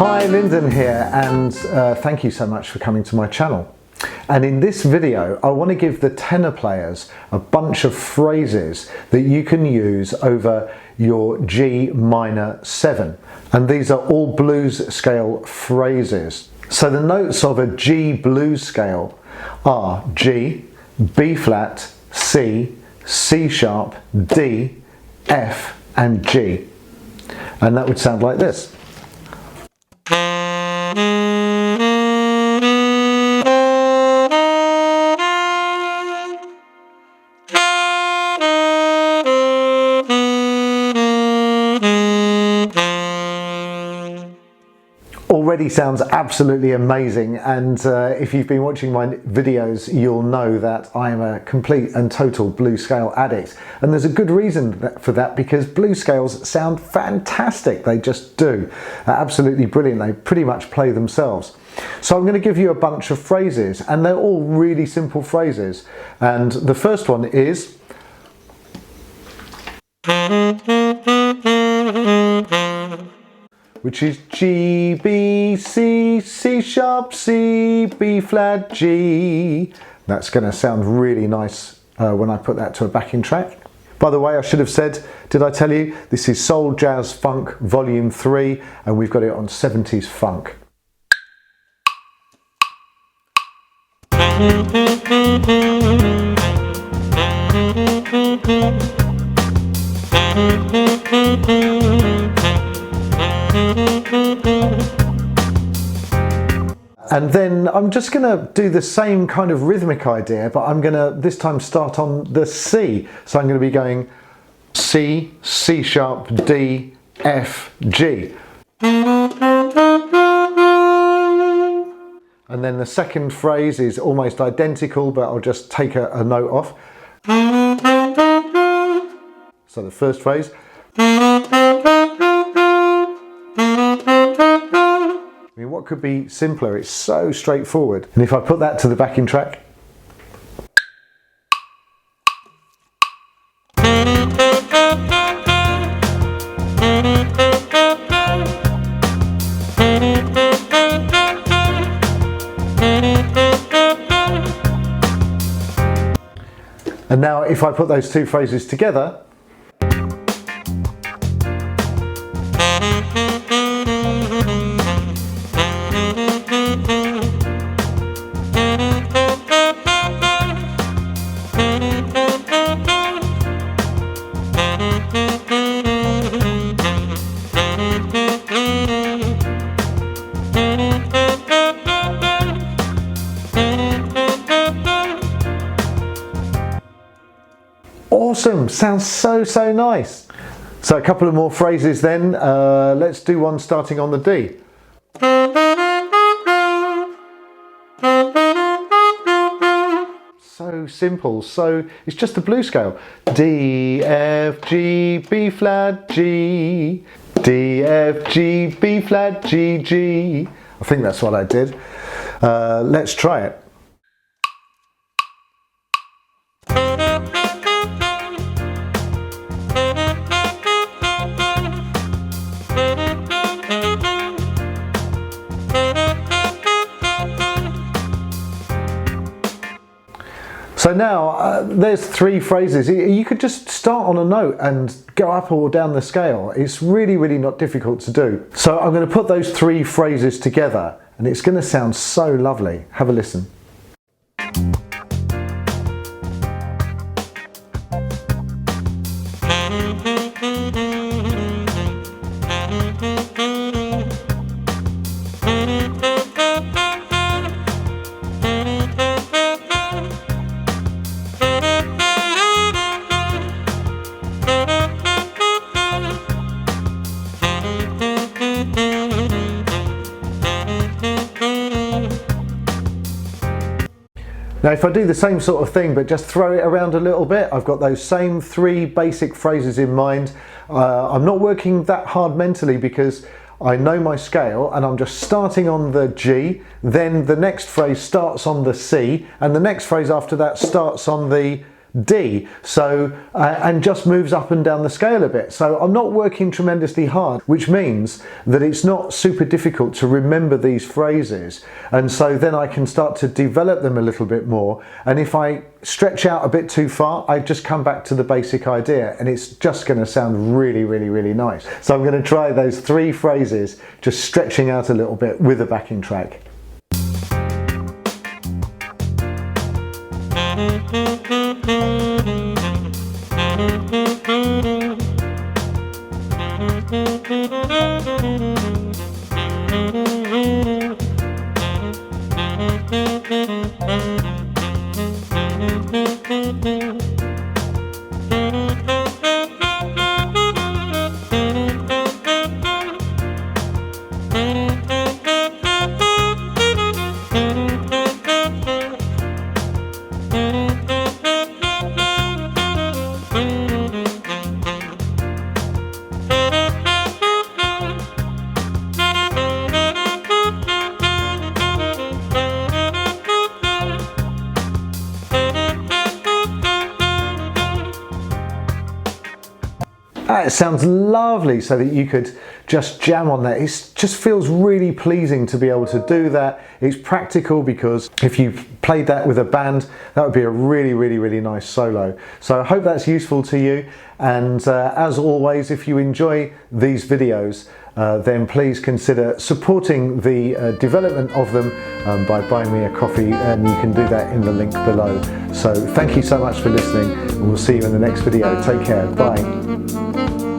Hi, Lyndon here, and thank you so much for coming to my channel. And in this video I want to give the tenor players a bunch of phrases that you can use over your G minor 7, and these are all blues scale phrases. So the notes of a G blues scale are G, B flat, C, C sharp, D, F and G, and that would sound like this. Already sounds absolutely amazing, and if you've been watching my videos you'll know that I am a complete and total blues scale addict, and there's a good reason for that, because blues scales sound fantastic. They just do. They're absolutely brilliant. They pretty much play themselves. So I'm going to give you a bunch of phrases, and they're all really simple phrases, and the first one is which is G, B, C, C sharp, C, B flat, G. That's going to sound really nice when I put that to a backing track. By the way, I should have said, did I tell you, this is Soul Jazz Funk Volume 3, and we've got it on 70s funk. And then I'm just going to do the same kind of rhythmic idea, but I'm going to this time start on the C. So I'm going to be going C, C sharp, D, F, G. And then the second phrase is almost identical, but I'll just take a note off. So the first phrase. I mean, what could be simpler? It's so straightforward. And if I put that to the backing track. And now if I put those two phrases together. Awesome, sounds so nice. So a couple of more phrases then. Let's do one starting on the D. So simple. So it's just the blues scale. D, F, G, B flat, G. D, F, G, B flat, G, G. I think that's what I did. Let's try it. So now there's three phrases. You could just start on a note and go up or down the scale. It's really not difficult to do. So I'm going to put those three phrases together and it's going to sound so lovely. Have a listen. Now if I do the same sort of thing but just throw it around a little bit, I've got those same three basic phrases in mind. I'm not working that hard mentally because I know my scale and I'm just starting on the G, then the next phrase starts on the C, and the next phrase after that starts on the D, so and just moves up and down the scale a bit. So I'm not working tremendously hard, which means that it's not super difficult to remember these phrases, and so then I can start to develop them a little bit more. And if I stretch out a bit too far, I just come back to the basic idea, and it's just going to sound really, really, really nice. So I'm going to try those 3 phrases, just stretching out a little bit with a backing track. It sounds lovely, so that you could just jam on that. It just feels really pleasing to be able to do that. It's practical, because if you played that with a band, that would be a really, really, really nice solo. So I hope that's useful to you, and as always, if you enjoy these videos, then please consider supporting the development of them by buying me a coffee, and you can do that in the link below. So thank you so much for listening, and we'll see you in the next video. Take care. Bye.